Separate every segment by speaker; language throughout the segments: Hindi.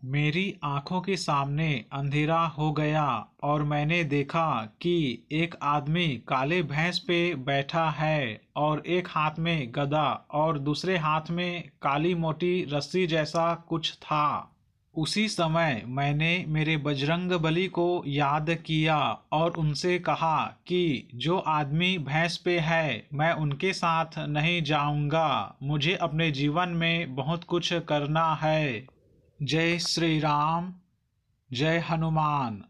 Speaker 1: मेरी आंखों के सामने अंधेरा हो गया और मैंने देखा कि एक आदमी काले भैंस पे बैठा है और एक हाथ में गदा और दूसरे हाथ में काली मोटी रस्सी जैसा कुछ था। उसी समय मैंने मेरे बजरंगबली को याद किया और उनसे कहा कि जो आदमी भैंस पे है मैं उनके साथ नहीं जाऊंगा, मुझे अपने जीवन में बहुत कुछ करना है। जय श्री राम। जय हनुमान।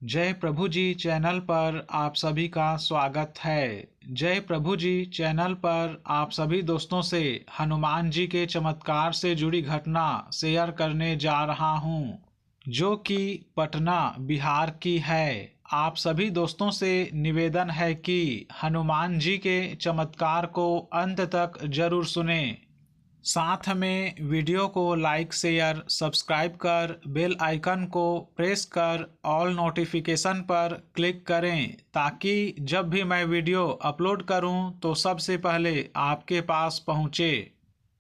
Speaker 1: जय प्रभु जी चैनल पर आप सभी का स्वागत है। जय प्रभु जी चैनल पर आप सभी दोस्तों से हनुमान जी के चमत्कार से जुड़ी घटना शेयर करने जा रहा हूं, जो कि पटना बिहार की है। आप सभी दोस्तों से निवेदन है कि हनुमान जी के चमत्कार को अंत तक जरूर सुनें। साथ में वीडियो को लाइक शेयर सब्सक्राइब कर बेल आइकन को प्रेस कर ऑल नोटिफिकेशन पर क्लिक करें, ताकि जब भी मैं वीडियो अपलोड करूं तो सबसे पहले आपके पास पहुंचे।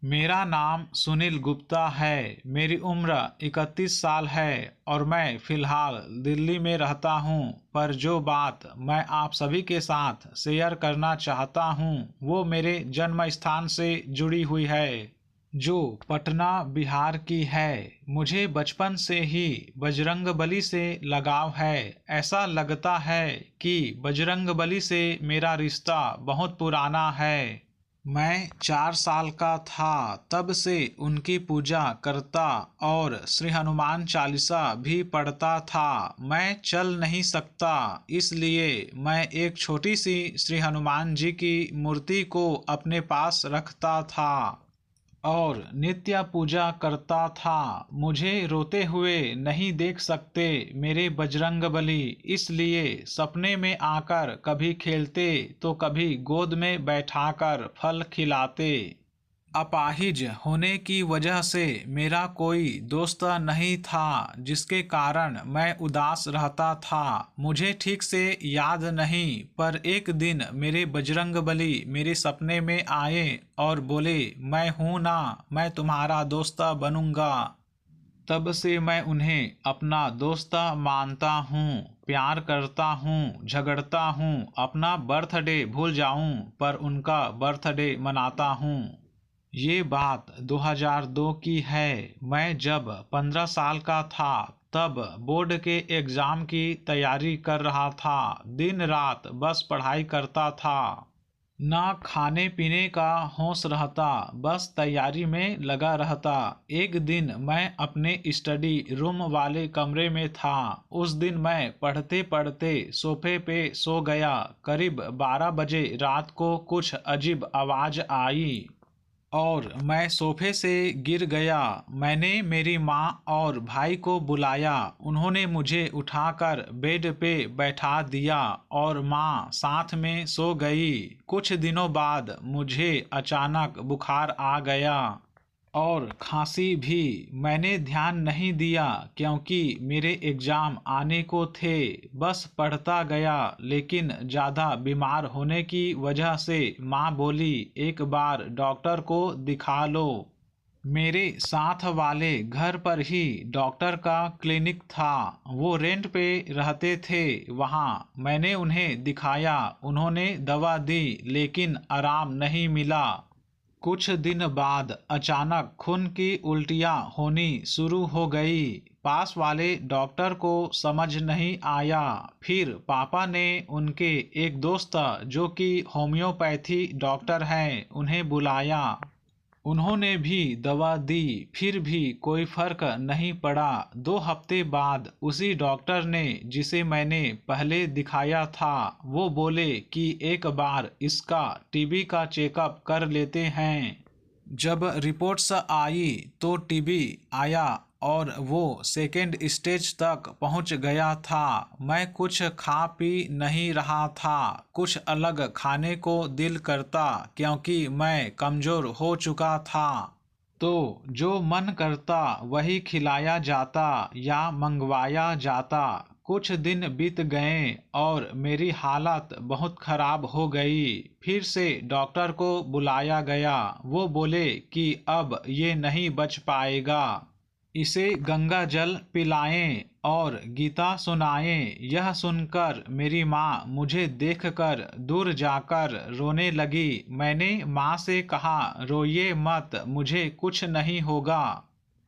Speaker 1: मेरा नाम सुनील गुप्ता है। मेरी उम्र 31 साल है और मैं फ़िलहाल दिल्ली में रहता हूं। पर जो बात मैं आप सभी के साथ शेयर करना चाहता हूं वो मेरे जन्म स्थान से जुड़ी हुई है, जो पटना बिहार की है। मुझे बचपन से ही बजरंगबली से लगाव है। ऐसा लगता है कि बजरंगबली से मेरा रिश्ता बहुत पुराना है। मैं 4 साल का था तब से उनकी पूजा करता और श्री हनुमान चालीसा भी पढ़ता था। मैं चल नहीं सकता, इसलिए मैं एक छोटी सी श्री हनुमान जी की मूर्ति को अपने पास रखता था और नित्य पूजा करता था। मुझे रोते हुए नहीं देख सकते मेरे बजरंगबली, इसलिए सपने में आकर कभी खेलते तो कभी गोद में बैठाकर फल खिलाते। अपाहिज होने की वजह से मेरा कोई दोस्त नहीं था, जिसके कारण मैं उदास रहता था। मुझे ठीक से याद नहीं, पर एक दिन मेरे बजरंगबली मेरे सपने में आए और बोले, मैं हूँ ना, मैं तुम्हारा दोस्त बनूंगा। तब से मैं उन्हें अपना दोस्त मानता हूँ, प्यार करता हूँ, झगड़ता हूँ, अपना बर्थडे भूल जाऊँ पर उनका बर्थडे मनाता हूँ। ये बात 2002 की है। मैं जब 15 साल का था तब बोर्ड के एग्ज़ाम की तैयारी कर रहा था। दिन रात बस पढ़ाई करता था, ना खाने पीने का होश रहता, बस तैयारी में लगा रहता। एक दिन मैं अपने स्टडी रूम वाले कमरे में था। उस दिन मैं पढ़ते पढ़ते सोफे पे सो गया। करीब 12 बजे रात को कुछ अजीब आवाज़ आई और मैं सोफे से गिर गया। मैंने मेरी माँ और भाई को बुलाया। उन्होंने मुझे उठाकर बेड पे बैठा दिया और माँ साथ में सो गई। कुछ दिनों बाद मुझे अचानक बुखार आ गया और खांसी भी। मैंने ध्यान नहीं दिया क्योंकि मेरे एग्ज़ाम आने को थे। बस पढ़ता गया, लेकिन ज़्यादा बीमार होने की वजह से माँ बोली, एक बार डॉक्टर को दिखा लो। मेरे साथ वाले घर पर ही डॉक्टर का क्लिनिक था। वो रेंट पे रहते थे। वहाँ मैंने उन्हें दिखाया, उन्होंने दवा दी, लेकिन आराम नहीं मिला। कुछ दिन बाद अचानक खून की उल्टियाँ होनी शुरू हो गई। पास वाले डॉक्टर को समझ नहीं आया। फिर पापा ने उनके एक दोस्त, जो कि होम्योपैथी डॉक्टर हैं, उन्हें बुलाया। उन्होंने भी दवा दी, फिर भी कोई फर्क नहीं पड़ा। 2 हफ्ते बाद उसी डॉक्टर ने, जिसे मैंने पहले दिखाया था, वो बोले कि एक बार इसका टीबी का चेकअप कर लेते हैं। जब रिपोर्ट्स आई तो टीबी आया और वो सेकेंड स्टेज तक पहुंच गया था। मैं कुछ खा पी नहीं रहा था। कुछ अलग खाने को दिल करता क्योंकि मैं कमज़ोर हो चुका था। तो जो मन करता वही खिलाया जाता या मंगवाया जाता। कुछ दिन बीत गए और मेरी हालत बहुत ख़राब हो गई। फिर से डॉक्टर को बुलाया गया। वो बोले कि अब ये नहीं बच पाएगा। इसे गंगा जल पिलाएं और गीता सुनाएं। यह सुनकर मेरी माँ मुझे देखकर दूर जाकर रोने लगी। मैंने माँ से कहा, रोइए मत, मुझे कुछ नहीं होगा।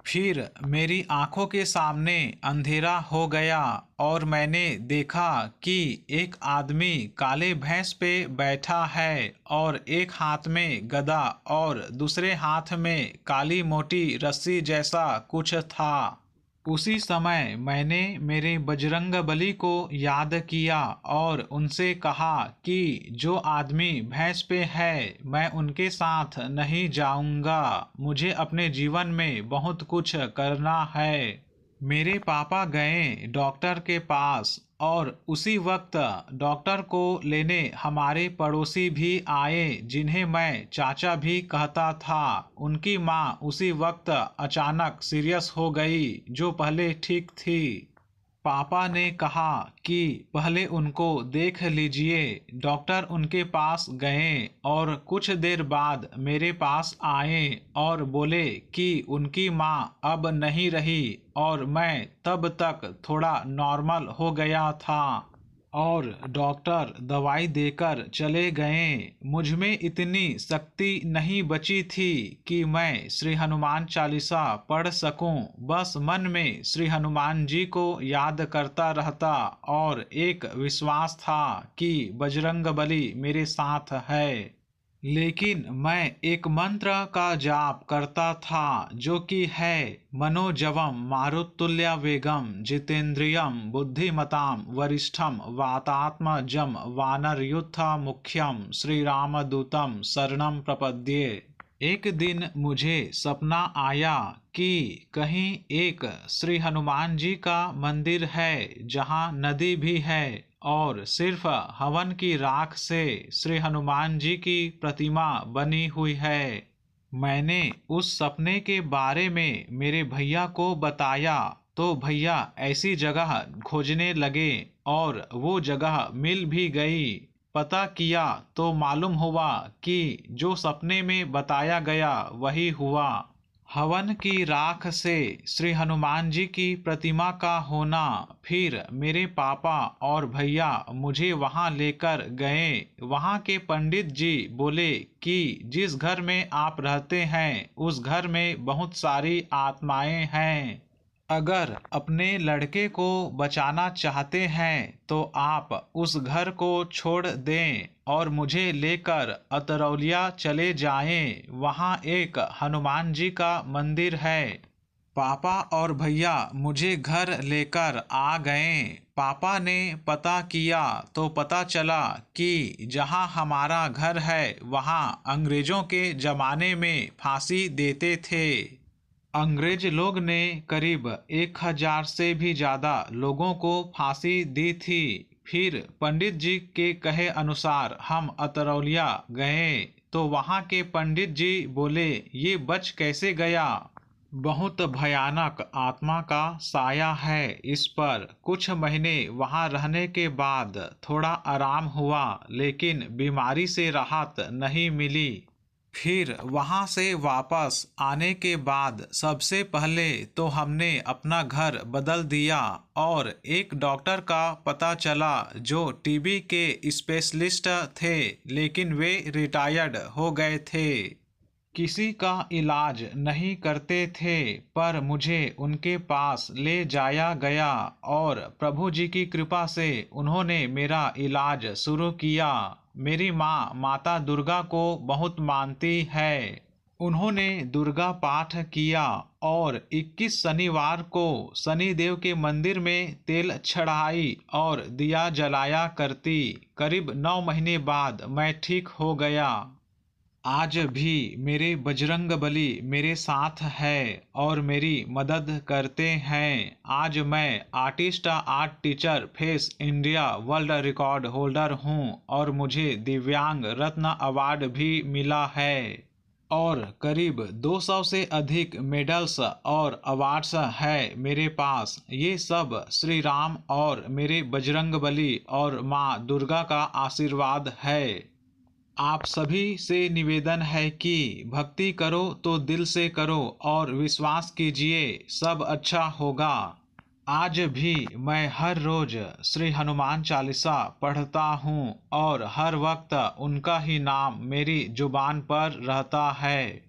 Speaker 1: फिर मेरी आंखों के सामने अंधेरा हो गया और मैंने देखा कि एक आदमी काले भैंस पे बैठा है और एक हाथ में गदा और दूसरे हाथ में काली मोटी रस्सी जैसा कुछ था। उसी समय मैंने मेरे बजरंगबली को याद किया और उनसे कहा कि जो आदमी भैंस पे है मैं उनके साथ नहीं जाऊंगा। मुझे अपने जीवन में बहुत कुछ करना है। मेरे पापा गए डॉक्टर के पास और उसी वक्त डॉक्टर को लेने हमारे पड़ोसी भी आए जिन्हें मैं चाचा भी कहता था। उनकी माँ उसी वक्त अचानक सीरियस हो गई, जो पहले ठीक थी। पापा ने कहा कि पहले उनको देख लीजिए। डॉक्टर उनके पास गए और कुछ देर बाद मेरे पास आए और बोले कि उनकी माँ अब नहीं रही और मैं तब तक थोड़ा नॉर्मल हो गया था और डॉक्टर दवाई देकर चले गए। मुझ में इतनी शक्ति नहीं बची थी कि मैं श्री हनुमान चालीसा पढ़ सकूं। बस मन में श्री हनुमान जी को याद करता रहता और एक विश्वास था कि बजरंगबली मेरे साथ है। लेकिन मैं एक मंत्र का जाप करता था जो कि है, मनोजवम मारुतुल्य वेगम जितेंद्रियम बुद्धिमताम वरिष्ठम वातात्मजम वानरयुद्ध मुख्यम श्री रामदूतम शरणम प्रपद्ये। एक दिन मुझे सपना आया कि कहीं एक श्री हनुमान जी का मंदिर है जहाँ नदी भी है और सिर्फ हवन की राख से श्री हनुमान जी की प्रतिमा बनी हुई है। मैंने उस सपने के बारे में मेरे भैया को बताया तो भैया ऐसी जगह खोजने लगे और वो जगह मिल भी गई। पता किया तो मालूम हुआ कि जो सपने में बताया गया वही हुआ। हवन की राख से श्री हनुमान जी की प्रतिमा का होना। फिर मेरे पापा और भैया मुझे वहां लेकर गए। वहां के पंडित जी बोले कि जिस घर में आप रहते हैं उस घर में बहुत सारी आत्माएं हैं। अगर अपने लड़के को बचाना चाहते हैं तो आप उस घर को छोड़ दें और मुझे लेकर अतरौलिया चले जाएं। वहाँ एक हनुमान जी का मंदिर है। पापा और भैया मुझे घर लेकर आ गए। पापा ने पता किया तो पता चला कि जहाँ हमारा घर है वहाँ अंग्रेजों के ज़माने में फांसी देते थे। अंग्रेज लोग ने करीब 1000 से भी ज़्यादा लोगों को फांसी दी थी। फिर पंडित जी के कहे अनुसार हम अतरौलिया गए तो वहाँ के पंडित जी बोले, ये बच कैसे गया? बहुत भयानक आत्मा का साया है इस पर। कुछ महीने वहाँ रहने के बाद थोड़ा आराम हुआ लेकिन बीमारी से राहत नहीं मिली। फिर वहाँ से वापस आने के बाद सबसे पहले तो हमने अपना घर बदल दिया और एक डॉक्टर का पता चला जो टीबी के स्पेशलिस्ट थे, लेकिन वे रिटायर्ड हो गए थे। किसी का इलाज नहीं करते थे पर मुझे उनके पास ले जाया गया और प्रभु जी की कृपा से उन्होंने मेरा इलाज शुरू किया। मेरी माँ माता दुर्गा को बहुत मानती है। उन्होंने दुर्गा पाठ किया और 21 शनिवार को शनिदेव के मंदिर में तेल चढ़ाई और दिया जलाया करती। करीब 9 महीने बाद मैं ठीक हो गया। आज भी मेरे बजरंगबली मेरे साथ है और मेरी मदद करते हैं। आज मैं artist art teacher face India world record holder हूँ और मुझे दिव्यांग रत्न अवार्ड भी मिला है और करीब 200 से अधिक मेडल्स और अवार्ड्स है मेरे पास। ये सब श्री राम और मेरे बजरंगबली और माँ दुर्गा का आशीर्वाद है। आप सभी से निवेदन है कि भक्ति करो तो दिल से करो और विश्वास कीजिए सब अच्छा होगा। आज भी मैं हर रोज श्री हनुमान चालीसा पढ़ता हूँ और हर वक्त उनका ही नाम मेरी जुबान पर रहता है।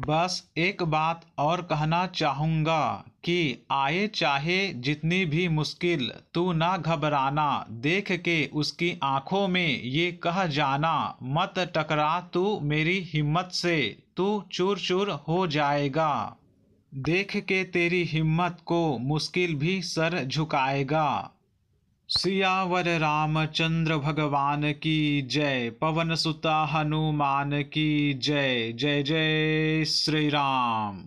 Speaker 1: बस एक बात और कहना चाहूँगा कि आए चाहे जितनी भी मुश्किल तू ना घबराना, देख के उसकी आंखों में ये कह जाना, मत टकरा तू मेरी हिम्मत से, तू चूर चूर हो जाएगा। देख के तेरी हिम्मत को मुश्किल भी सर झुकाएगा। सियावर रामचंद्र भगवान की जय, पवन सुता हनुमान की जय। जय जय श्री राम।